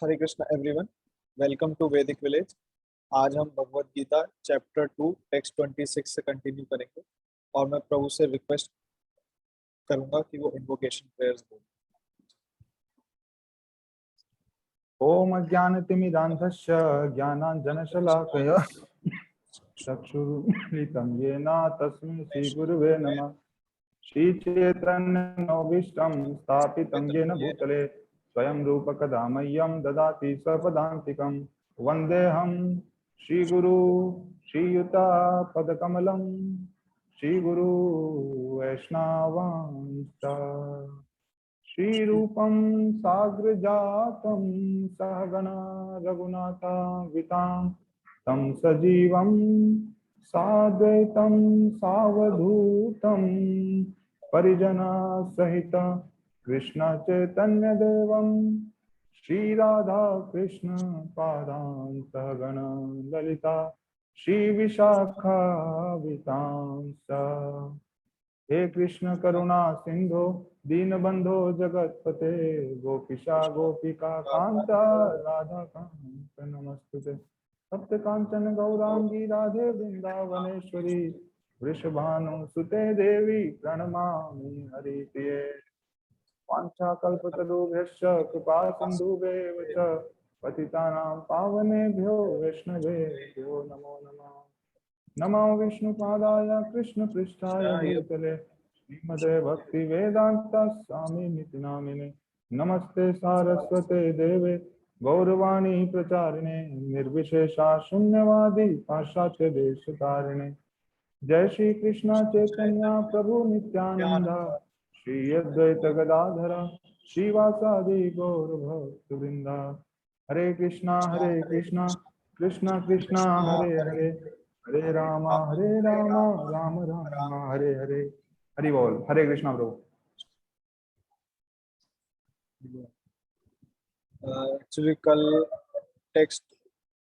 Hare Krishna everyone. Welcome to Vedic village. आज हम Bhagavad Gita chapter 2 text 26 से कंटिन्यू करेंगे और मैं प्रभु से रिक्वेस्ट करूंगा कि वो इन्वोकेशन प्रेयर्स बोलें। ओम अज्ञानतिमिरान्धस्य ज्ञानाञ्जनशलाकया चक्षुरुन्मिलितं येन तस्मै श्रीगुरुवे नमः। श्रीचैतन्यमनोभीष्टं स्थापितं येन भूतले स्वयं रूपकदा मह्यं ददाति स्वपदान्तिकं। वन्देऽहं श्रीगुरु श्रीयुतापदकमलं श्रीगुरु वैष्णवांश्च। श्रीरूपं साग्रजातं सहगणा रघुनाथान्वितां तं सजीवं साद्वैतं सावधूतं परिजनसहित कृष्ण चैतन्यदेवं श्रीराधा कृष्ण पादान् सहगण ललिता श्रीविशाखावितांश्च। हे कृष्ण करुणा सिंधो दीनबंधो जगतपते गोपिका गोपिका कांता राधा कांत नमस्तुते। सप्त कांचन गौरांगी राधे वृंदावनेश्वरी वृषभानुसुते देवी प्रणमामि हरिप्रिये। वाञ्छाकल्पतरुभ्यश्च कृपा सिन्धुभ्येव च पतितानां पावनेभ्यो वैष्णवेभ्यो नमो नमः। नमो विष्णुपादाय कृष्णपृष्ठाय भूतले श्रीमते भक्तिवेदान्त स्वामिनिति नामिने। नमस्ते सारस्वते देवे गौरवाणी प्रचारिणे निर्विशेषा शून्यवादी पाश्चात्य देशतारिणे। जय श्री कृष्ण चैतन्य प्रभु नित्यानंद श्री अद्वैत गदाधर श्रीवासादि गौर भक्तवृंद। हरे कृष्णा कृष्णा कृष्णा हरे हरे हरे राम राम राम हरे हरे। हरि बोल। हरे कृष्णा प्रभु। एक्चुअली कल टेक्स्ट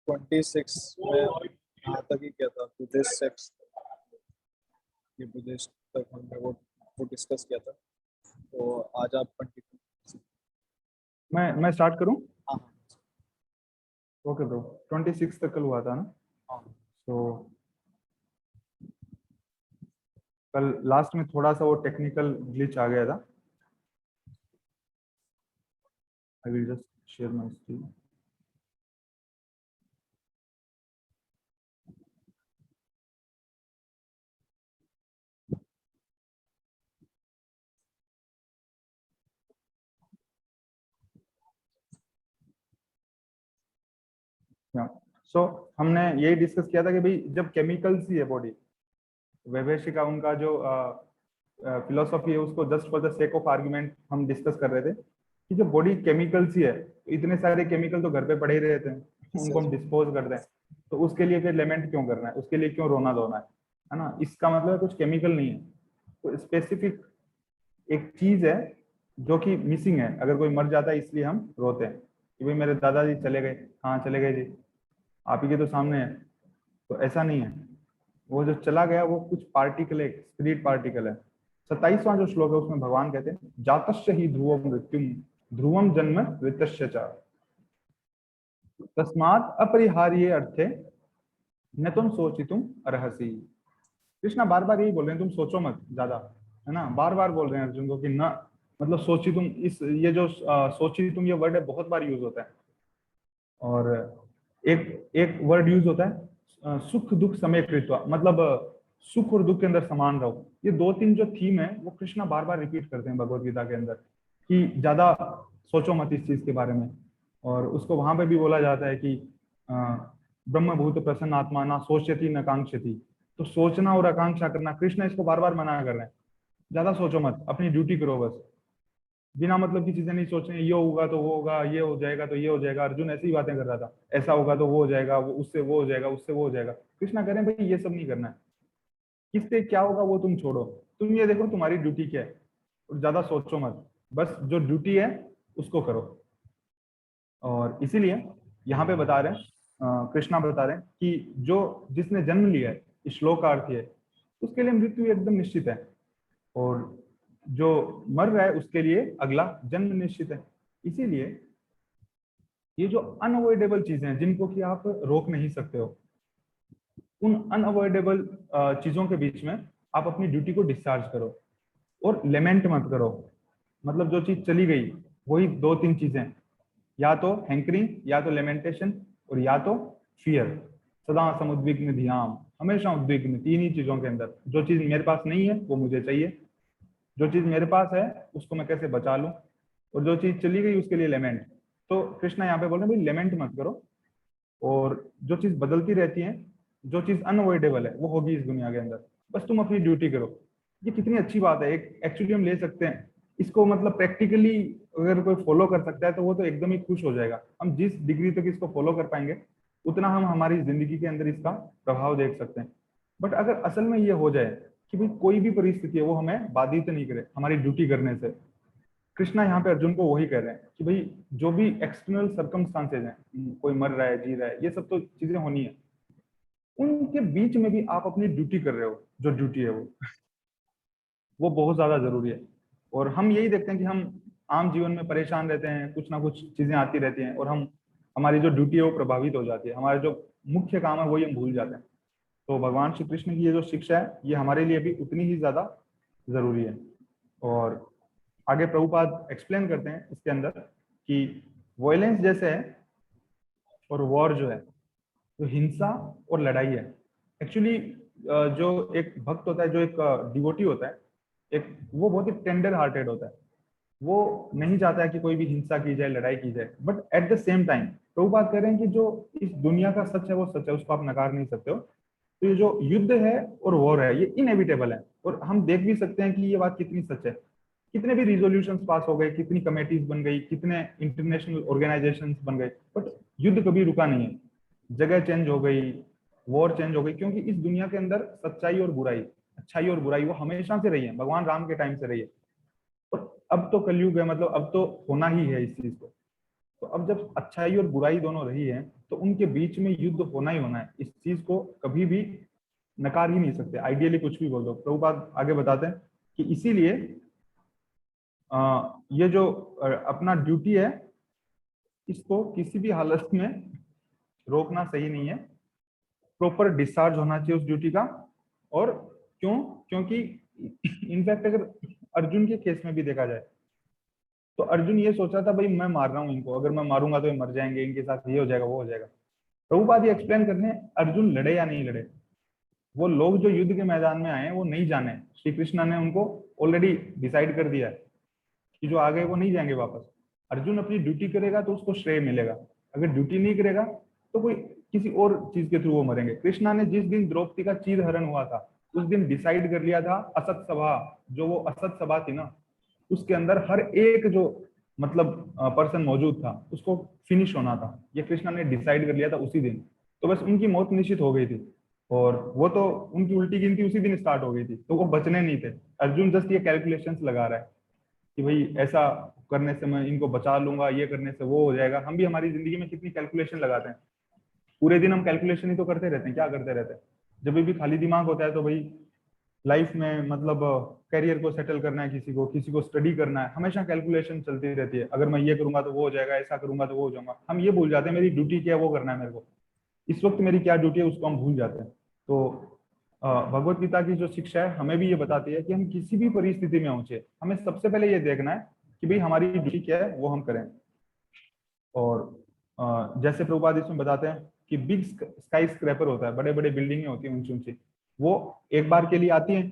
26 में यहाँ तक ही किया था, बुद्धिस्ट सेक्स, ये बुद्धिस्ट तक हमने वो डिस्कस किया था। तो आज आप कंटिन्यू। मैं स्टार्ट करूं? हाँ ओके ब्रो। 26 तक कल हुआ था ना। तो कल लास्ट में थोड़ा सा वो टेक्निकल ग्लिच आ गया था। I will just share my screen. So हमने यही डिस्कस किया था कि भाई जब केमिकल्स ही है बॉडी, वैभेषिका उनका जो फिलोसॉफी है उसको just for the sake of argument हम डिस्कस कर रहे थे कि जो बॉडी केमिकल्स ही है, इतने सारे केमिकल तो घर पे पड़े ही रहते हैं, उनको हम डिस्पोज कर दें तो उसके लिए फिर लेमेंट क्यों करना है, उसके लिए क्यों रोना धोना है ना। इसका मतलब कुछ केमिकल नहीं है, तो स्पेसिफिक एक चीज है जो कि मिसिंग है। अगर कोई मर जाता है इसलिए हम रोते हैं कि भाई मेरे दादाजी चले गए। कहाँ चले गए जी? आप ही के तो सामने है। तो ऐसा नहीं है, वो जो चला गया वो कुछ पार्टिकल है, स्पिरिट पार्टिकल है। 27वां जो श्लोक है उसमें भगवान कहते हैं जातस्य ही ध्रुवम मृत्युम ध्रुवम जन्म ऋतस्य च तस्मात् अपरिहार्य अर्थे न तुम सोचितुम अर्हसि। कृष्णा बार बार यही बोल रहे हैं, तुम सोचो मत ज्यादा, है ना। बार बार बोल रहे हैं अर्जुन को कि न, मतलब सोची तुम, इस ये जो सोची तुम ये वर्ड है बहुत बार यूज होता है। और एक एक वर्ड यूज होता है सुख दुख समय कृत्वा, मतलब सुख और दुख के अंदर समान रहो। ये दो तीन जो थीम है वो कृष्णा बार बार रिपीट करते हैं भगवत गीता के अंदर कि ज्यादा सोचो मत इस चीज के बारे में। और उसको वहां पे भी बोला जाता है कि ब्रह्म भूत प्रसन्न आत्मा ना सोचती न कांक्षती। तो सोचना और आकांक्षा करना, कृष्ण इसको बार बार मना कर रहे हैं। ज्यादा सोचो मत, अपनी ड्यूटी करो बस। बिना मतलब की चीजें नहीं सोचनी, ये होगा तो वो होगा, ये हो जाएगा तो ये हो जाएगा। अर्जुन ऐसी ही बातें कर रहा था, ऐसा होगा तो वो हो जाएगा, वो उससे वो हो जाएगा, उससे वो हो जाएगा। कृष्णा कह रहे हैं भाई ये सब नहीं करना है, किससे क्या होगा वो तुम छोड़ो, तुम ये देखो तुम्हारी ड्यूटी क्या है और ज्यादा सोचो मत, बस जो ड्यूटी है उसको करो। और इसीलिए यहाँ पे बता रहे हैं, कृष्णा बता रहे हैं कि जो जिसने जन्म लिया है, इस श्लोक का अर्थ है उसके लिए मृत्यु एकदम निश्चित है, और जो मर रहा है उसके लिए अगला जन्म निश्चित है। इसीलिए ये जो अनअवॉइडेबल चीजें हैं जिनको कि आप रोक नहीं सकते हो, उन अनअवॉइडेबल चीजों के बीच में आप अपनी ड्यूटी को डिस्चार्ज करो और लेमेंट मत करो। मतलब जो चीज चली गई वही दो तीन चीजें, या तो हैंकरिंग, या तो लेमेंटेशन, और या तो फियर। सदा समुद्विग्न धियाम, हमेशा उद्विग्न, तीन ही चीजों के अंदर। जो चीज मेरे पास नहीं है वो मुझे चाहिए, जो चीज मेरे पास है उसको मैं कैसे बचा लूं, और जो चीज चली गई उसके लिए लेमेंट। तो कृष्णा यहाँ पे बोल रहे हैं भाई लेमेंट मत करो, और जो चीज बदलती रहती है, जो चीज अनअवॉइडेबल है वो होगी इस दुनिया के अंदर, बस तुम अपनी ड्यूटी करो। ये कितनी अच्छी बात है, एक एक्चुअली हम ले सकते हैं इसको, मतलब प्रैक्टिकली अगर कोई फॉलो कर सकता है तो वो तो एकदम ही खुश हो जाएगा। हम जिस डिग्री तक इसको फॉलो कर पाएंगे उतना हम हमारी जिंदगी के अंदर इसका प्रभाव देख सकते हैं। बट अगर असल में ये हो जाए कि भाई कोई भी परिस्थिति है वो हमें बाधित नहीं करे हमारी ड्यूटी करने से, कृष्णा यहाँ पे अर्जुन को वही कह रहे हैं कि भाई जो भी एक्सटर्नल सर्कमस्टांसेज हैं, कोई मर रहा है, जी रहा है, ये सब तो चीजें होनी है, उनके बीच में भी आप अपनी ड्यूटी कर रहे हो। जो ड्यूटी है वो बहुत ज्यादा जरूरी है। और हम यही देखते हैं कि हम आम जीवन में परेशान रहते हैं, कुछ ना कुछ चीजें आती रहती हैं, और हम हमारी जो ड्यूटी है वो प्रभावित हो जाती है, हमारा जो मुख्य काम है वही हम भूल जाते हैं। तो भगवान श्री कृष्ण की ये जो शिक्षा है ये हमारे लिए भी उतनी ही ज्यादा जरूरी है। और आगे प्रभुपाद एक्सप्लेन करते हैं इसके अंदर कि वॉयलेंस जैसे है और वॉर जो है, जो हिंसा और लड़ाई है, एक्चुअली जो एक भक्त होता है, जो एक डिवोटी होता है, एक वो बहुत ही टेंडर हार्टेड होता है। वो नहीं चाहता है कि कोई भी हिंसा की जाए, लड़ाई की जाए, but at the same time Prabhupada कह रहे हैं कि जो इस दुनिया का सच है वो सच है, उसको आप नकार नहीं सकते हो। तो ये जो युद्ध है और वॉर है ये इनएविटेबल है, और हम देख भी सकते हैं कि ये बात कितनी सच है। कितने भी रिजोल्यूशंस पास हो गए, कितनी कमेटीज बन गई, कितने इंटरनेशनल ऑर्गेनाइजेशंस बन गए, बट युद्ध कभी रुका नहीं है। जगह चेंज हो गई, वॉर चेंज हो गई, क्योंकि इस दुनिया के अंदर सच्चाई और बुराई, अच्छाई और बुराई वो हमेशा से रही है, भगवान राम के टाइम से रही है। और अब तो कलयुग है, मतलब अब तो होना ही है इस चीज को। तो अब जब अच्छाई और बुराई दोनों रही है तो उनके बीच में युद्ध होना ही होना है, इस चीज को कभी भी नकार ही नहीं सकते, आइडियली कुछ भी बोल दो। प्रभुपाद आगे बताते हैं कि इसीलिए ये जो अपना ड्यूटी है इसको किसी भी हालत में रोकना सही नहीं है, प्रॉपर डिस्चार्ज होना चाहिए उस ड्यूटी का। और क्यों? क्योंकि इनफैक्ट अगर अर्जुन के केस में भी देखा जाए तो अर्जुन ये सोच रहा था भाई मैं मार रहा हूँ इनको, अगर मैं मारूंगा तो ये मर जाएंगे, इनके साथ ये हो जाएगा वो हो जाएगा। प्रभुपाद ये एक्सप्लेन करने अर्जुन लड़े या नहीं लड़े, वो लोग जो युद्ध के मैदान में आए हैं वो नहीं जाने, श्री कृष्ण ने उनको ऑलरेडी डिसाइड कर दिया है कि जो आ गए वो नहीं जाएंगे वापस। अर्जुन अपनी ड्यूटी करेगा तो उसको श्रेय मिलेगा, अगर ड्यूटी नहीं करेगा तो कोई किसी और चीज के थ्रू वो मरेंगे। कृष्णा ने जिस दिन द्रौपदी का चीर हरण हुआ था उस दिन डिसाइड कर लिया था, असत सभा, जो वो असत सभा थी ना, उसके अंदर हर एक जो मतलब पर्सन मौजूद था उसको फिनिश होना था, ये कृष्णा ने डिसाइड कर लिया था उसी दिन। तो बस उनकी मौत निश्चित हो गई थी, और वो तो उनकी उल्टी गिनती उसी दिन स्टार्ट हो गई थी, तो वो बचने नहीं थे। अर्जुन जस्ट ये कैलकुलेशंस लगा रहा है कि भाई ऐसा करने से मैं इनको बचा लूंगा, ये करने से वो हो जाएगा। हम भी हमारी जिंदगी में कितनी कैलकुलेशन लगाते हैं, पूरे दिन हम कैलकुलेशन ही तो करते रहते हैं, क्या करते रहते हैं। जब भी खाली दिमाग होता है तो भाई लाइफ में मतलब करियर को सेटल करना है, किसी को स्टडी करना है, हमेशा कैलकुलेशन चलती रहती है, अगर मैं ये करूंगा तो वो हो जाएगा, ऐसा करूंगा तो वो हो जाऊंगा। हम ये भूल जाते हैं मेरी ड्यूटी क्या है वो करना है मेरे को, इस वक्त मेरी क्या ड्यूटी है उसको हम भूल जाते हैं। तो भगवत गीता की जो शिक्षा है हमें भी ये बताती है कि हम किसी भी परिस्थिति में पहुंचे हमें सबसे पहले ये देखना है कि भाई हमारी ड्यूटी क्या है वो हम करें। और जैसे प्रभुपाद इसमें बताते हैं कि बिग स्काई स्क्रैपर होता है, बड़े बड़े बिल्डिंगें होती हैं ऊंची ऊंची, वो एक बार के लिए आती हैं,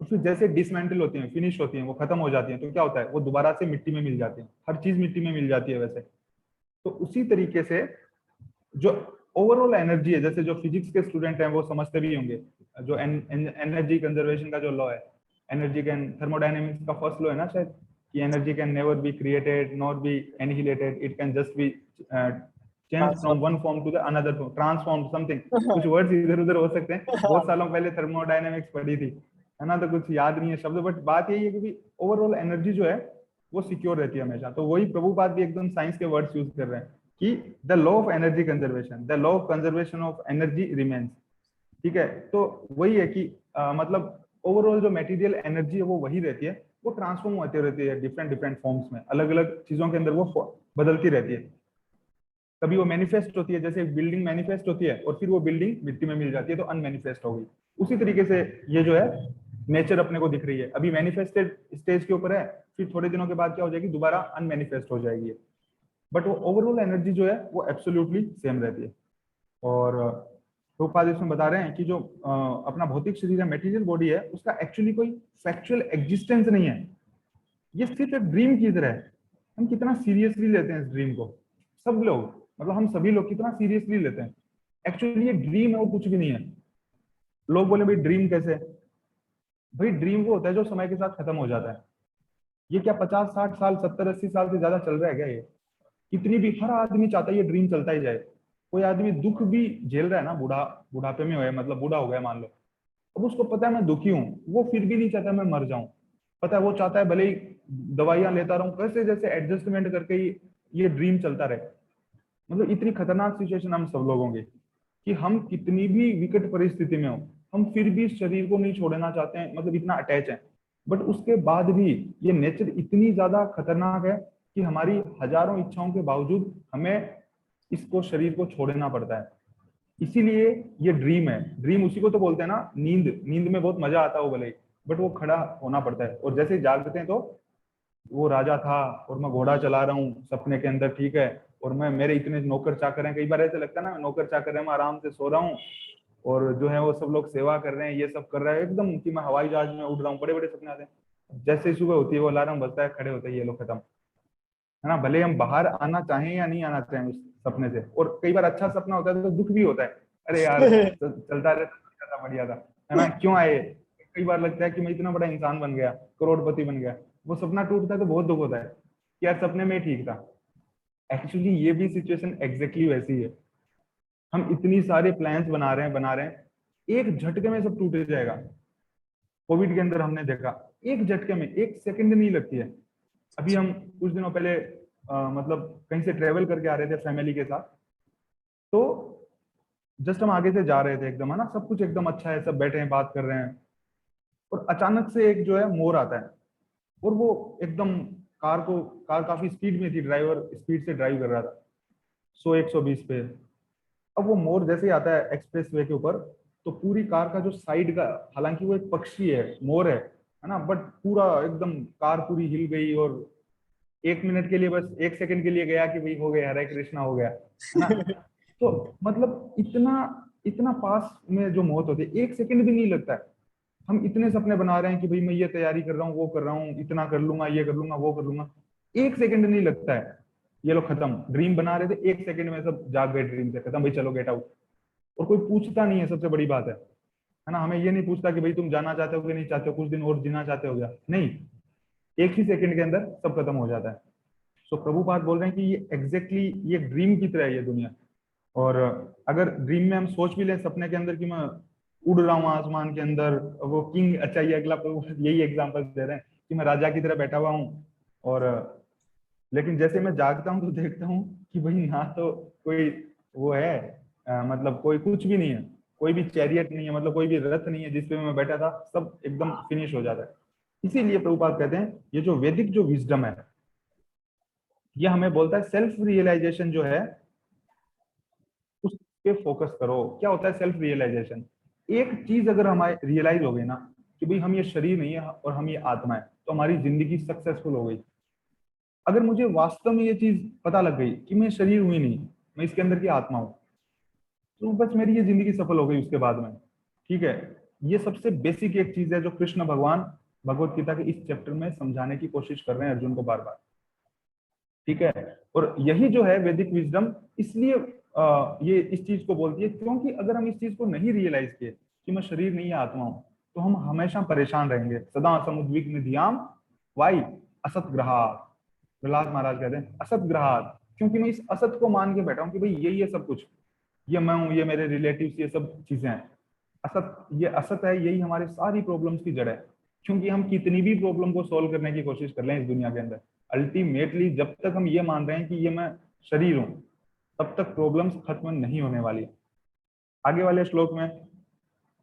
तो फिर जैसे डिसमेंटल होती हैं, फिनिश होती हैं, वो खत्म हो जाती हैं, तो क्या होता है वो दोबारा से मिट्टी में मिल जाती है, हर चीज मिट्टी में मिल जाती है वैसे। तो उसी तरीके से जो ओवरऑल एनर्जी है, जैसे जो फिजिक्स के स्टूडेंट हैं वो समझते भी होंगे, जो एनर्जी कंजर्वेशन का जो लॉ है, एनर्जी कैन थर्मोडायनेमिक्स का फर्स्ट लॉ है ना शायद, कि energy can never be created not be annihilated, it can just be change from one form to the another form, transform something. कुछ वर्ड्स इधर उधर हो सकते हैं, बहुत सालों पहले थर्मोडायनेमिक्स पढ़ी थी, है ना, तो कुछ याद नहीं है शब्द, बट बात यही है कि ओवरऑल एनर्जी जो है वो सिक्योर रहती है हमेशा। तो वही प्रभुपाद भी एकदम साइंस के वर्ड्स यूज कर रहे हैं कि the law of energy conservation, the law of conservation of energy remains. ठीक है, तो वही है कि मतलब ओवरऑल जो मटेरियल एनर्जी है वो वही रहती है, वो ट्रांसफॉर्म होती रहती है डिफरेंट डिफरेंट फॉर्म्स में, अलग अलग चीजों के अंदर वो बदलती रहती है। कभी वो मैनिफेस्ट होती है, जैसे एक बिल्डिंग मैनिफेस्ट होती है और फिर वो बिल्डिंग मिट्टी में मिल जाती है तो अनमैनिफेस्ट हो गई। उसी तरीके से ये जो है नेचर अपने को दिख रही है, अभी मैनिफेस्टेड स्टेज के ऊपर है, फिर थोड़े दिनों के बाद क्या हो जाएगी, दोबारा अनमैनिफेस्ट हो जाएगी। बट वो ओवरऑल एनर्जी जो है वो एब्सोल्युटली सेम रहती है। और प्रभुपाद इसमें बता रहे हैं कि जो अपना भौतिक शरीर है, मटेरियल बॉडी है, उसका एक्चुअली कोई फैक्चुअल एग्जिस्टेंस नहीं है, ये सिर्फ एक ड्रीम की तरह है। हम कितना सीरियसली लेते हैं इस ड्रीम को, सब लोग, मतलब हम सभी लोग कितना सीरियसली लेते हैं। एक्चुअली ये ड्रीम है, वो कुछ भी नहीं है। लोग बोले भाई ड्रीम कैसे, भाई ड्रीम वो होता है जो समय के साथ खत्म हो जाता है। ये क्या 50-60 साल 70-80 साल से ज्यादा चल रहा है क्या ये? कितनी भी, हर आदमी चाहता है ये ड्रीम चलता ही जाए। कोई आदमी दुख भी झेल रहा है ना, बुढ़ापे में हुआ, मतलब बूढ़ा हो गया मान लो, अब उसको पता है मैं दुखी हूँ, वो फिर भी नहीं चाहता मैं मर जाऊं। पता है वो चाहता है भले ही दवाइयां लेता रहूं, कैसे जैसे एडजस्टमेंट करके ही ये ड्रीम चलता रहे। मतलब इतनी खतरनाक सिचुएशन हम सब लोगों की, कि हम कितनी भी विकट परिस्थिति में हो, हम फिर भी इस शरीर को नहीं छोड़ना चाहते हैं, मतलब इतना अटैच है। बट उसके बाद भी ये नेचर इतनी ज्यादा खतरनाक है कि हमारी हजारों इच्छाओं के बावजूद हमें इसको, शरीर को छोड़ना पड़ता है। इसीलिए ये ड्रीम है। ड्रीम उसी को तो बोलते हैं ना, नींद। नींद में बहुत मजा आता है वो भले, बट वो खड़ा होना पड़ता है। और जैसे ही जागते हैं तो वो राजा था और मैं घोड़ा चला रहा हूँ सपने के अंदर, ठीक है, और मैं, मेरे इतने नौकर चाकर हैं, कई बार ऐसा लगता है ना नौकर चाकर है, मैं आराम से सो रहा हूँ और जो है वो सब लोग सेवा कर रहे हैं, ये सब कर रहा है एकदम, कि मैं हवाई जहाज में उड़ रहा हूँ, बड़े बड़े सपने आते हैं। जैसे ही सुबह होती है वो अलार्म बजता है, खड़े होते हैं ये लोग, खत्म। है ना, भले हम बाहर आना चाहें या नहीं आना चाहें उस सपने से। और कई बार अच्छा सपना होता है तो दुख भी होता है, अरे यार चलता रहता बढ़िया था, है ना, क्यों आए। कई बार लगता है कि मैं इतना बड़ा इंसान बन गया, करोड़पति बन गया, वो सपना टूटता है तो बहुत दुख होता है कि यार सपने में ठीक था। एक्चुअली ये भी सिचुएशन एग्जैक्टली वैसी है। हम इतनी सारे प्लान्स बना रहे हैं, एक झटके में सब टूट जाएगा। कोविड के अंदर हमने देखा, एक झटके में, एक सेकंड नहीं लगती है। अभी हम कुछ दिनों पहले मतलब कहीं से ट्रेवल करके आ रहे थे फैमिली के साथ, तो जस्ट हम आगे से जा रहे थे एकदम, है ना, सब कुछ एकदम अच्छा है, सब बैठे हैं बात कर रहे हैं, और अचानक से एक जो है मोर आता है, और वो एकदम कार काफी स्पीड में थी, ड्राइवर स्पीड से ड्राइव कर रहा था 100-120 पे। अब वो मोर जैसे ही आता है एक्सप्रेस वे के ऊपर, तो पूरी कार का जो साइड का, हालांकि वो एक पक्षी है, मोर है ना, बट पूरा एकदम कार पूरी हिल गई। और 1 मिनट के लिए, बस 1 सेकंड के लिए गया कि भाई हो गया, हरे कृष्णा हो गया, है ना। तो मतलब इतना इतना पास में जो मौत होती है, 1 सेकंड भी नहीं लगता है। हम इतने सपने बना रहे हैं कि भाई मैं ये तैयारी कर रहा हूँ, वो कर रहा हूँ, इतना कर लूंगा, ये कर लूंगा, वो कर लूंगा, 1 सेकंड नहीं लगता है। ये लोग खत्म, ड्रीम बना रहे थे, 1 सेकंड में सब जाग गए, ड्रीम से खत्म, भाई चलो गेट आउट। और कोई पूछता नहीं है, सबसे बड़ी बात है ना, हमें ये नहीं पूछता कि भाई तुम जाना चाहते हो कि नहीं चाहते हो, कुछ दिन और जीना चाहते हो क्या, नहीं, एक ही सेकंड के अंदर सब खत्म हो जाता है। सो प्रभुपाद बोल रहे हैं कि ये एग्जैक्टली ये ड्रीम की तरह है ये दुनिया। और अगर ड्रीम में हम सोच भी लें सपने के अंदर कि मैं उड़ रहा हूँ आसमान के अंदर, वो किंग, अच्छा ये अगला यही एग्जांपल दे रहे हैं कि मैं राजा की तरह बैठा हुआ हूँ, और लेकिन जैसे मैं जागता हूँ तो देखता हूँ कि भाई ना तो कोई वो है, मतलब कोई कुछ भी नहीं है, कोई भी चैरियट नहीं है, मतलब कोई भी रथ नहीं है जिसपे मैं बैठा था, सब एकदम फिनिश हो जाता है। इसीलिए प्रभुपाद कहते हैं ये जो वैदिक जो विजडम है, ये हमें बोलता है सेल्फ रियलाइजेशन जो है उस पे फोकस करो। क्या होता है सेल्फ रियलाइजेशन? एक चीज अगर हमारे रियलाइज हो गई ना कि भाई हम ये शरीर नहीं है और हम ये आत्मा है, तो हमारी जिंदगी सक्सेसफुल हो गई। अगर मुझे वास्तव में ये चीज पता लग गई कि मैं शरीर हुई नहीं, मैं इसके अंदर की आत्मा हूं, तो बस मेरी ये जिंदगी सफल हो गई उसके बाद में। ठीक है, ये सबसे बेसिक एक चीज है जो कृष्ण भगवान भगवत गीता के इस चैप्टर में समझाने की कोशिश कर रहे हैं अर्जुन को बार बार। ठीक है, और यही जो है वैदिक विजडम, इसलिए ये इस चीज को बोलती है, क्योंकि अगर हम इस चीज को नहीं रियलाइज किए कि मैं शरीर नहीं है आत्मा हूं, तो हम हमेशा परेशान रहेंगे, सदा समुद्विग्न धियाम वाई असत ग्रहात। प्रहलाद महाराज कहते हैं असत ग्रहात, क्योंकि मैं इस असत को मान के बैठा हूं कि भाई यही है सब कुछ, ये मैं हूं, ये मेरे रिलेटिव्स, ये सब चीजें हैं। असत, ये असत है, यही हमारी सारी प्रॉब्लम्स की जड़ है। क्योंकि हम कितनी भी प्रॉब्लम को सॉल्व करने की कोशिश कर लें इस दुनिया के अंदर, अल्टीमेटली जब तक हम ये मान रहे हैं कि ये मैं शरीर हूं, तब तक प्रॉब्लम्स खत्म नहीं होने वाली। आगे वाले श्लोक में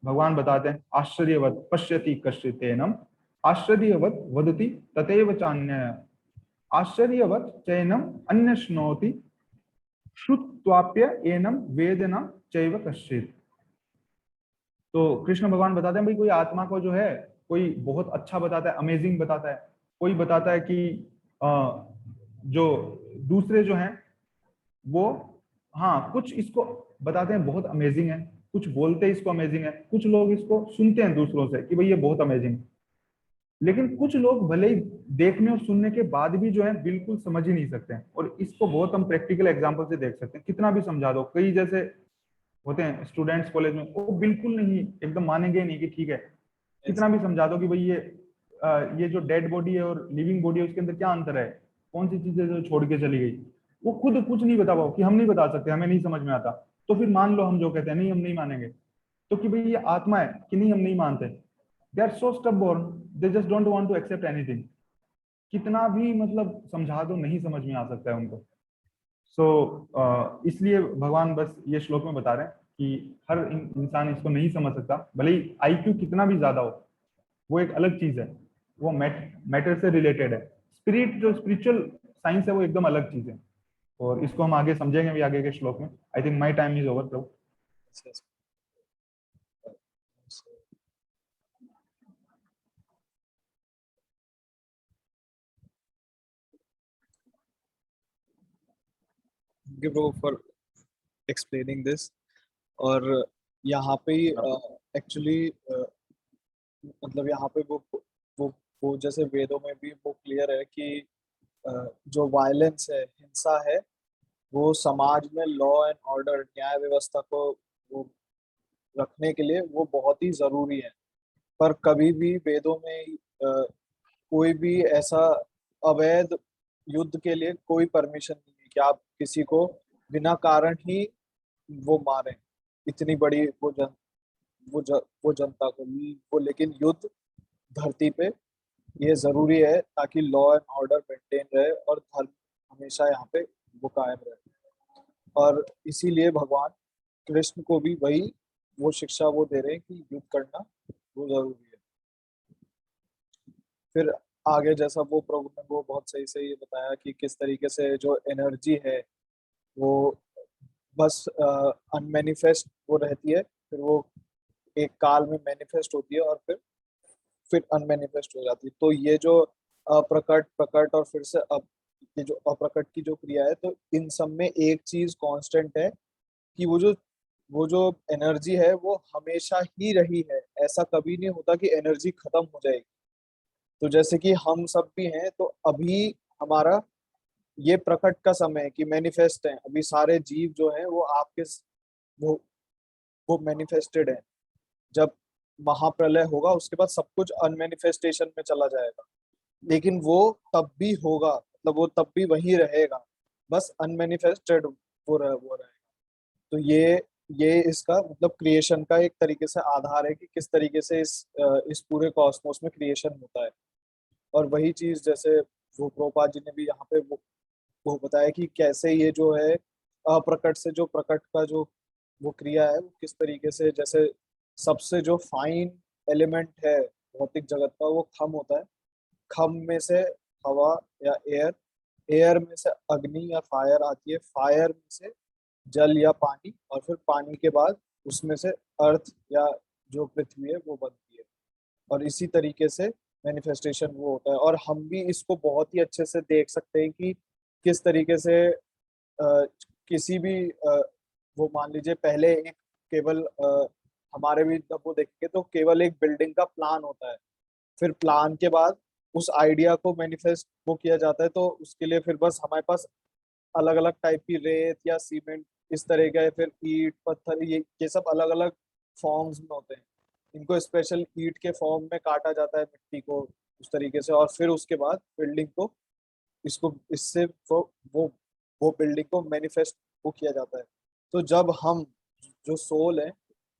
भगवान बताते हैं आश्चर्यवत पश्यति कश्चितेनम आश्चर्यवत वदति तथैव चान्य आश्चर्यवत चैनम अन्य श्नोति श्रुत्वाप्य एनम वेदना चैव कश्चित। तो कृष्ण भगवान बताते हैं भाई कोई आत्मा को जो है कोई बहुत अच्छा बताता है, अमेजिंग बताता है, कोई बताता है कि जो दूसरे जो हैं वो हाँ कुछ इसको बताते हैं बहुत अमेजिंग है, कुछ बोलते हैं इसको अमेजिंग है, कुछ लोग इसको सुनते हैं दूसरों से कि भाई ये बहुत अमेजिंग है, लेकिन कुछ लोग भले ही देखने और सुनने के बाद भी जो है बिल्कुल समझ ही नहीं सकते हैं। और इसको बहुत हम प्रैक्टिकल एग्जांपल से देख सकते हैं, कितना भी समझा दो, कई जैसे होते हैं स्टूडेंट्स कॉलेज में, वो बिल्कुल नहीं एकदम मानेंगे नहीं कि ठीक है, कितना भी समझा दो कि भाई ये जो डेड बॉडी है और लिविंग बॉडी है उसके अंदर क्या अंतर है, कौन सी चीजें जो छोड़ के चली गई, वो खुद कुछ नहीं बता पाओ कि हम नहीं बता सकते, हमें नहीं समझ में आता, तो फिर मान लो हम जो कहते हैं नहीं हम नहीं मानेंगे, तो कि भाई ये आत्मा है कि नहीं हम नहीं मानते, they are so stubborn, they just don't want to accept anything, कितना भी मतलब समझा दो नहीं समझ में आ सकता है उनको। इसलिए भगवान बस ये श्लोक में बता रहे हैं कि हर इंसान इसको नहीं समझ सकता, भले ही आईक्यू कितना भी ज्यादा हो, वो एक अलग चीज है, वो मैटर से रिलेटेड है। स्पिरिट जो स्पिरिचुअल साइंस है वो एकदम अलग चीज है, और इसको हम आगे समझेंगे भी आगे के श्लोक में। I think my time is over Prabhu. For explaining this. और यहाँ पे एक्चुअली मतलब यहाँ पे वो वो जैसे वेदों में भी वो क्लियर है कि जो वायलेंस है, हिंसा है, वो समाज में लॉ एंड ऑर्डर, न्याय व्यवस्था को वो रखने के लिए वो बहुत ही जरूरी है। पर कभी भी वेदों में कोई भी ऐसा अवैध युद्ध के लिए कोई परमिशन नहीं है कि आप किसी को बिना कारण ही वो मारें, इतनी बड़ी वो जनता को वो। लेकिन युद्ध धरती पे ये जरूरी है ताकि लॉ एंड ऑर्डर मेंटेन रहे और धर्म हमेशा यहाँ पे वो कायम रहे। और इसीलिए भगवान कृष्ण को भी वही वो शिक्षा वो दे रहे हैं कि युद्ध करना वो जरूरी है। फिर आगे जैसा वो प्रभु ने वो बहुत सही से ये बताया कि किस तरीके से जो एनर्जी है वो बस अनमेनिफेस्ट वो रहती है, फिर वो एक काल में मैनिफेस्ट होती है और फिर अनमेनिफेस्ट हो जाती है। तो ये जो अप्रकट, प्रकट और फिर से अब ये जो अप्रकट की जो क्रिया है, तो इन सब में एक चीज कांस्टेंट है कि वो जो एनर्जी है वो हमेशा ही रही है। ऐसा कभी नहीं होता कि एनर्जी खत्म हो जाएगी। तो जैसे कि हम सब भी हैं, तो अभी हमारा ये प्रकट का समय है कि मैनिफेस्ट है, अभी सारे जीव जो हैं वो आपके वो वो मैनिफेस्टेड है। जब महाप्रलय होगा उसके बाद सब कुछ अनमेनिफेस्टेशन में चला जाएगा, लेकिन वो तब भी होगा, मतलब वो तब भी वही रहेगा, बस अनमेनिफेस्टेड वो रहेगा। तो ये इसका मतलब क्रिएशन का एक तरीके से आधार है कि किस तरीके से इस पूरे कॉस्मोस में क्रिएशन होता है। और वही चीज जैसे वो प्रोपा जी ने भी यहाँ पे वो बताया कि कैसे ये जो है अप्रकट से जो प्रकट का जो वो क्रिया है, वो किस तरीके से, जैसे सबसे जो फाइन एलिमेंट है भौतिक जगत का वो खम होता है, खम में से हवा या एयर, एयर में से अग्नि या फायर आती है, फायर में से जल या पानी, और फिर पानी के बाद उसमें से अर्थ या जो पृथ्वी है वो बनती है। और इसी तरीके से मैनिफेस्टेशन वो होता है। और हम भी इसको बहुत ही अच्छे से देख सकते हैं कि किस तरीके से किसी भी वो मान लीजिए पहले एक केवल हमारे भी जब वो देखेंगे तो केवल एक बिल्डिंग का प्लान होता है, फिर प्लान के बाद उस आइडिया को मैनिफेस्ट वो किया जाता है। तो उसके लिए फिर बस हमारे पास अलग अलग टाइप की रेत या सीमेंट इस तरह का है, फिर ईंट पत्थर, ये सब अलग अलग फॉर्म्स में होते हैं। इनको स्पेशल ईंट के फॉर्म में काटा जाता है मिट्टी को उस तरीके से, और फिर उसके बाद बिल्डिंग को इसको इससे वो बिल्डिंग को मैनिफेस्ट वो किया जाता है। तो जब हम जो सोल है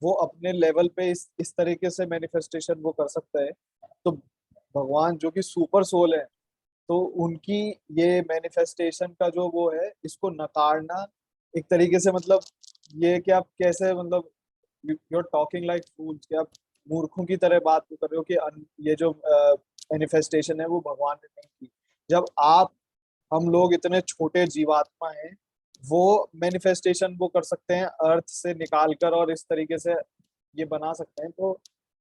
वो अपने लेवल पे इस तरीके से मैनिफेस्टेशन वो कर सकता है, तो भगवान जो कि सुपर सोल है, तो उनकी ये मैनिफेस्टेशन का जो वो है इसको नकारना एक तरीके से, मतलब ये कि आप कैसे, मतलब यू आर टॉकिंग लाइक फूल्स, कि आप मूर्खों की तरह बात कर रहे हो कि ये जो मैनिफेस्टेशन है वो भगवान ने नहीं की। जब आप हम लोग इतने छोटे जीवात्मा हैं वो मैनिफेस्टेशन वो कर सकते हैं अर्थ से निकाल कर और इस तरीके से ये बना सकते हैं। तो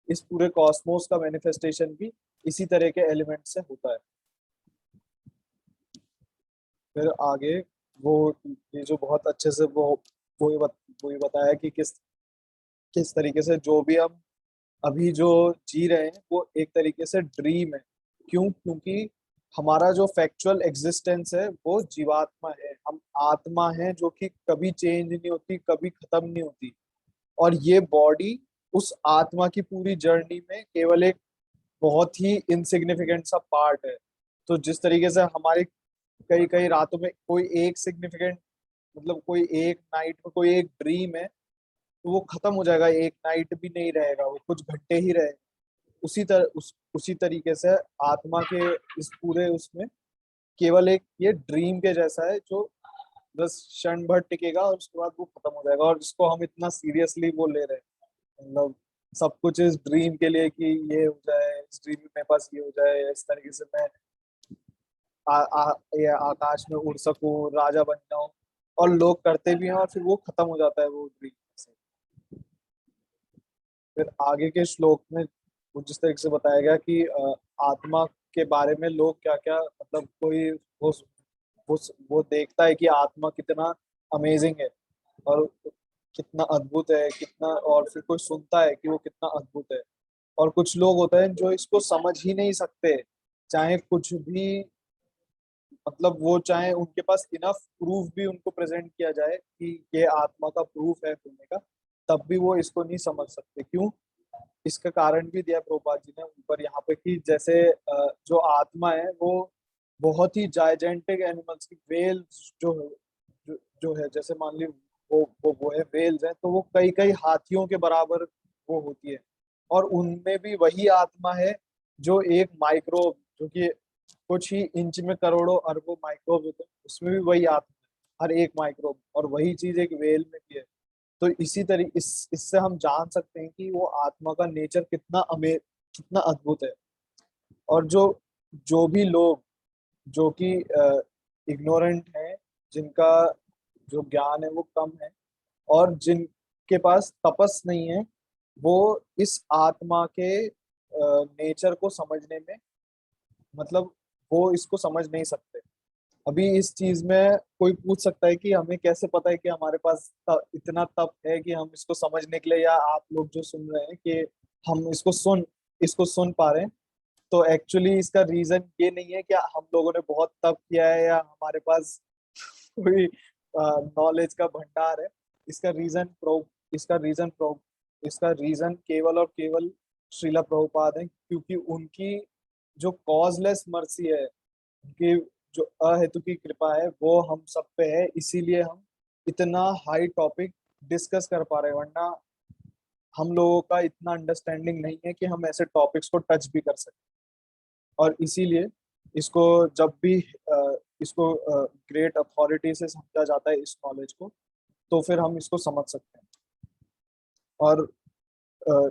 इस पूरे कॉस्मोस का मैनिफेस्टेशन भी इसी तरह के एलिमेंट से होता है। फिर आगे वो ये जो बहुत अच्छे से वो ये बताया कि किस किस तरीके से जो भी हम अभी जो जी रहे हैं वो एक तरीके से ड्रीम है। क्यों? क्योंकि हमारा जो फैक्चुअल एग्जिस्टेंस है वो जीवात्मा है, हम आत्मा है जो कि कभी चेंज नहीं होती, कभी खत्म नहीं होती। और ये बॉडी उस आत्मा की पूरी जर्नी में केवल एक बहुत ही इनसिग्निफिकेंट सा पार्ट है। तो जिस तरीके से हमारी कई कई रातों में कोई एक सिग्निफिकेंट, मतलब कोई एक नाइट में कोई एक ड्रीम है, तो वो खत्म हो जाएगा, एक नाइट भी नहीं रहेगा, वो कुछ घंटे ही रहे। उसी तरीके से आत्मा के इस पूरे उसमें केवल एक ये ड्रीम के जैसा है जो बस क्षण भर टिकेगा और उसके बाद वो खत्म हो जाएगा। और इसको हम इतना सीरियसली वो ले रहे हैं, मतलब सब कुछ इस ड्रीम के लिए कि ये हो जाए, इस ड्रीम में मेरे पास ये हो जाए, इस तरीके से मैं ये आकाश में उड़ सकूं, राजा बन जाऊं। और लोग करते भी हैं और फिर वो खत्म हो जाता है वो ड्रीम से। फिर आगे के श्लोक में वो जिस तरीके से बताया गया कि आत्मा के बारे में लोग क्या क्या, मतलब कोई वो वो देखता है कि आत्मा कितना अमेजिंग है और कितना अद्भुत है, कितना, और फिर कोई सुनता है कि वो कितना अद्भुत है। और कुछ लोग होते हैं जो इसको समझ ही नहीं सकते, चाहे कुछ भी, मतलब वो चाहे उनके पास इनफ प्रूफ भी उनको प्रेजेंट किया जाए कि ये आत्मा का प्रूफ है होने का, तब भी वो इसको नहीं समझ सकते। क्यों? इसका कारण भी दिया प्रभुपाद जी ने ऊपर यहाँ पे कि जैसे जो आत्मा है वो बहुत ही जायजेंटिक एनिमल्स की वेल जो है, जो है, जैसे मान ली वो है वेल्स है, तो वो कई कई हाथियों के बराबर वो होती है। और उनमें भी वही आत्मा है जो एक माइक्रोब, जो कि कुछ ही इंच में करोड़ों अरबों माइक्रोब होते हैं, उसमें भी वही आत्मा है, हर एक माइक्रोब। और वही चीज एक वेल में भी है। तो इसी तरीके इससे हम जान सकते हैं कि वो आत्मा का नेचर कितना अद्भुत है। और जो जो भी लोग जो कि इग्नोरेंट हैं, जिनका जो ज्ञान है वो कम है, और जिनके पास तपस नहीं है, वो इस आत्मा के नेचर को समझने में, मतलब वो इसको समझ नहीं सकते। अभी इस चीज में कोई पूछ सकता है कि हमें कैसे पता है कि हमारे पास इतना तप है कि हम इसको समझने के लिए, या आप लोग जो सुन रहे हैं कि हम इसको सुन पा रहे हैं। तो एक्चुअली इसका रीजन ये नहीं है कि हम लोगों ने बहुत तप किया है या हमारे पास कोई नॉलेज का भंडार है। इसका रीजन प्रो इसका रीजन प्रो इसका रीजन केवल और केवल श्रीला प्रभुपाद है, क्योंकि उनकी जो कॉजलेस मर्सी है, उनकी जो अहेतु की कृपा है वो हम सब पे है, इसीलिए हम इतना हाई टॉपिक डिस्कस कर पा रहे हैं। वरना हम लोगों का इतना अंडरस्टैंडिंग नहीं है कि हम ऐसे टॉपिक्स को टच भी कर सकें। और इसीलिए इसको जब भी इसको ग्रेट अथॉरिटी से समझा जाता है इस नॉलेज को, तो फिर हम इसको समझ सकते हैं। और अ,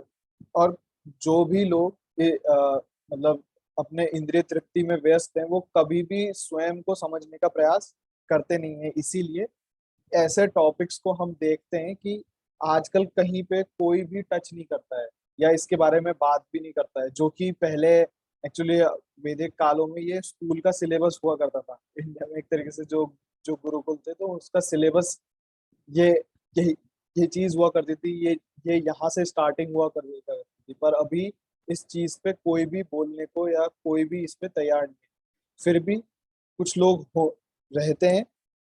और जो भी लोग मतलब अपने इंद्रिय तृप्ति में व्यस्त हैं, वो कभी भी स्वयं को समझने का प्रयास करते नहीं है। इसीलिए ऐसे टॉपिक्स को हम देखते हैं कि आजकल कहीं पे कोई भी टच नहीं करता है या इसके बारे में बात भी नहीं करता है, जो कि पहले एक्चुअली वैदिक कालों में ये स्कूल का सिलेबस हुआ करता था इंडिया में। एक तरीके से जो जो गुरुकुल थे, तो उसका सिलेबस ये यही ये चीज हुआ करती थी, ये यहाँ से स्टार्टिंग हुआ करती थी। पर अभी इस चीज पे कोई भी बोलने को या कोई भी इस पे तैयार नहीं है। फिर भी कुछ लोग रहते हैं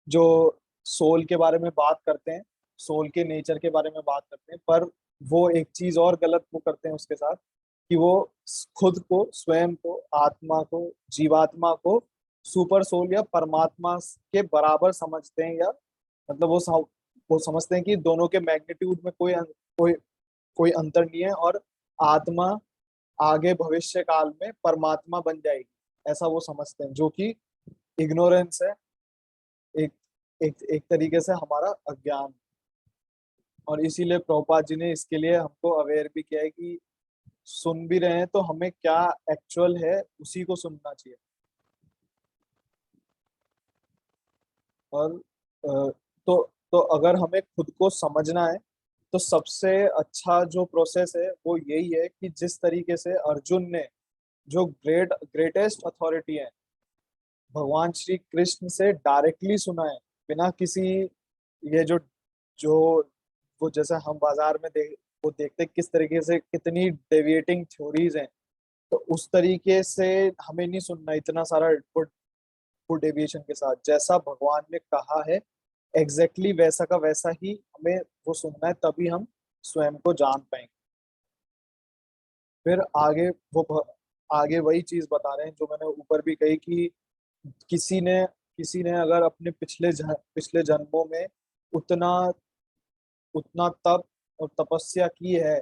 जो सोल के बारे में बात करते हैं, सोल के नेचर के बारे में बात करते हैं, पर वो एक चीज और गलत वो करते हैं उसके साथ, कि वो खुद को, स्वयं को, आत्मा को, जीवात्मा को सुपर सोल या परमात्मा के बराबर समझते हैं, या मतलब वो समझते हैं कि दोनों के मैग्नीट्यूड में कोई कोई अंतर नहीं है, और आत्मा आगे भविष्य काल में परमात्मा बन जाएगी, ऐसा वो समझते हैं, जो कि इग्नोरेंस है, एक एक तरीके से हमारा अज्ञान। और इसीलिए प्रभुपाद जी ने इसके लिए हमको अवेयर भी किया है कि सुन भी रहे हैं तो हमें क्या एक्चुअल है उसी को सुनना चाहिए। और तो अगर हमें खुद को समझना है तो सबसे अच्छा जो प्रोसेस है वो यही है कि जिस तरीके से अर्जुन ने, जो ग्रेटेस्ट अथॉरिटी है, भगवान श्री कृष्ण से डायरेक्टली सुना है, बिना किसी, ये जो जो वो जैसे हम बाजार में वो देखते किस तरीके से कितनी डेविएटिंग थ्योरीज हैं, तो उस तरीके से हमें नहीं सुनना इतना सारा फुल डेविएशन के साथ। जैसा भगवान ने कहा है एग्जैक्टली वैसा का वैसा ही हमें वो सुनना है, तभी हम स्वयं को जान पाएंगे। फिर आगे आगे वही चीज बता रहे हैं जो मैंने ऊपर भी कही कि किसी ने किसी ने अगर अपने पिछले जन्मों में उतना उतना तप और तपस्या की है,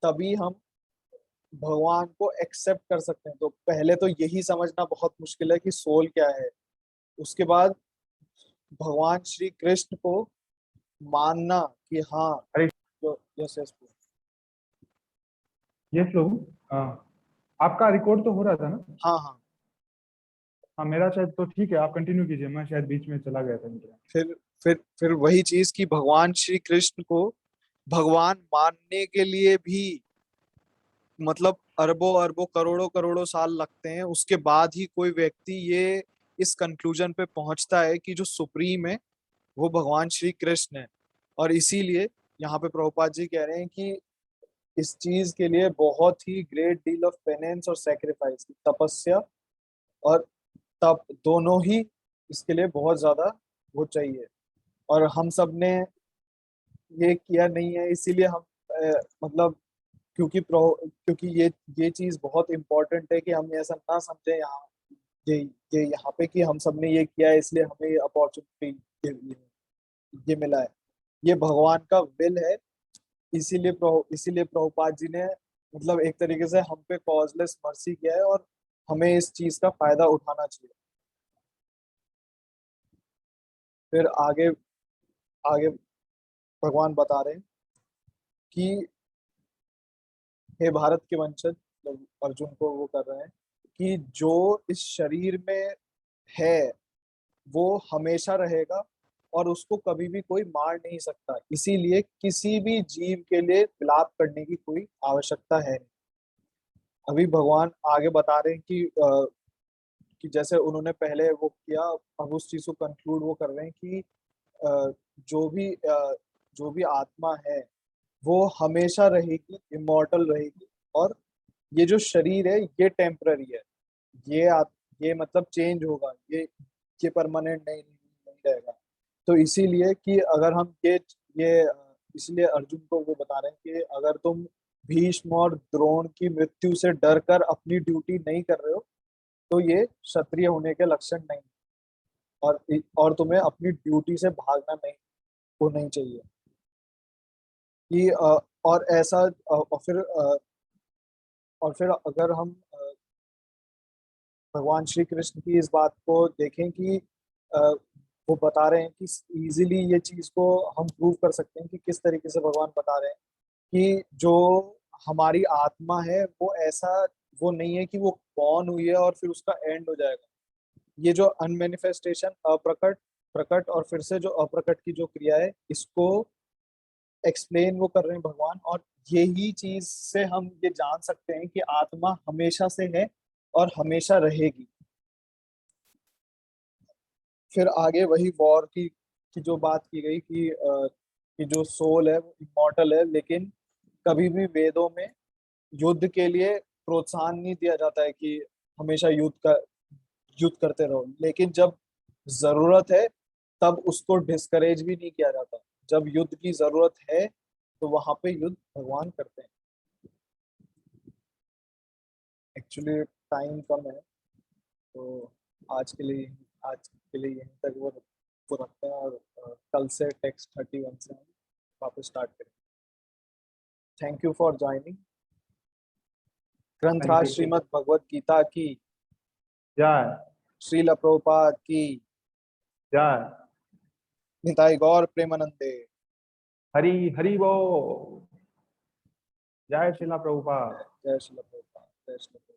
तभी हम भगवान को एक्सेप्ट कर सकते हैं। तो पहले तो यही समझना बहुत मुश्किल है कि सोल क्या है, उसके बाद भगवान श्री कृष्ण को मानना कि हाँ, हरे जो यस यस। यस लोग, आपका रिकॉर्ड तो हो रहा था ना? हाँ हाँ। हाँ, मेरा शायद तो ठीक है, आप कंटिन्यू कीजिए, मैं शायद बीच में चला गया था इंटरनेट। फिर फिर वही चीज कि भगवान श्री कृष्ण को भगवान मानने के लिए भी मतलब अरबों अरबों करोड़ों करोड़ों साल लगते हैं, उसके बाद ही कोई व्यक्ति ये इस कंक्लूजन पे पहुंचता है कि जो सुप्रीम है वो भगवान श्री कृष्ण है। और इसीलिए यहाँ पे प्रभुपाद जी कह रहे हैं कि इस चीज के लिए बहुत ही ग्रेट डील ऑफ पेनेंस और सेक्रीफाइस, तपस्या और तप दोनों ही इसके लिए बहुत ज्यादा वो चाहिए। और हम सब ने ये किया नहीं है, इसीलिए हम मतलब क्योंकि ये चीज बहुत इंपॉर्टेंट है कि हम ऐसा ना समझे यहाँ, ये ये यहाँ पे कि हम सब ने ये किया है इसलिए हमें ये अपॉर्चुनिटी ये मिला है। ये भगवान का विल है। इसीलिए प्रभुपाद जी ने मतलब एक तरीके से हम पे कॉजलेस मर्सी किया है, और हमें इस चीज का फायदा उठाना चाहिए। फिर आगे आगे भगवान बता रहे हैं कि हे भारत के वंशज, मतलब अर्जुन को वो कर रहे हैं कि जो इस शरीर में है वो हमेशा रहेगा और उसको कभी भी कोई मार नहीं सकता, इसीलिए किसी भी जीव के लिए विलाप करने की कोई आवश्यकता है नहीं। अभी भगवान आगे बता रहे हैं कि जैसे उन्होंने पहले वो किया, अब उस चीज को कंक्लूड वो कर रहे हैं कि अ, जो भी जो भी आत्मा है वो हमेशा रहेगी, इमॉर्टल रहेगी। और ये जो शरीर है ये टेम्पररी है, ये ये मतलब चेंज होगा, ये परमानेंट नहीं रहेगा। तो इसीलिए कि अगर हम ये इसलिए अर्जुन को वो बता रहे हैं कि अगर तुम भीष्म और द्रोण की मृत्यु से डर कर अपनी ड्यूटी नहीं कर रहे हो तो ये क्षत्रिय होने के लक्षण नहीं। और तुम्हें अपनी ड्यूटी से भागना नहीं, वो नहीं चाहिए कि और ऐसा और फिर अगर हम भगवान श्री कृष्ण की इस बात को देखें कि अ, वो बता रहे हैं कि इजीली ये चीज को हम प्रूव कर सकते हैं कि किस तरीके से भगवान बता रहे हैं कि जो हमारी आत्मा है वो ऐसा वो नहीं है कि वो बॉर्न हुई है और फिर उसका एंड हो जाएगा। ये जो अनमेनिफेस्टेशन, अप्रकट, प्रकट और फिर से जो अप्रकट की जो क्रिया है, इसको एक्सप्लेन वो कर रहे हैं भगवान। और यही चीज से हम ये जान सकते हैं कि आत्मा हमेशा से है और हमेशा रहेगी। फिर आगे वही वॉर की जो बात की गई कि जो सोल है वो इमॉर्टल है, लेकिन कभी भी वेदों में युद्ध के लिए प्रोत्साहन नहीं दिया जाता है कि हमेशा युद्ध करते रहो, लेकिन जब जरूरत है तब उसको डिस्करेज भी नहीं किया जाता। जब युद्ध की जरूरत है तो वहां पे युद्ध भगवान करते हैं। एक्चुअली टाइम कम है, तो आज के लिए यहीं तक वो रखते हैं, और कल से टेक्स्ट 31 से हम वापस स्टार्ट करेंगे। Thank you for joining. Thank ग्रंथराज यू। श्रीमद् भगवत गीता की, जय। श्रील प्रभुपाद की, जय। निताई गौर प्रेमानंदे। हरि हरि बोल। जय श्रीला प्रभुपाद। जय श्रील प्रभुपाद, जय श्रील प्रभुपाद।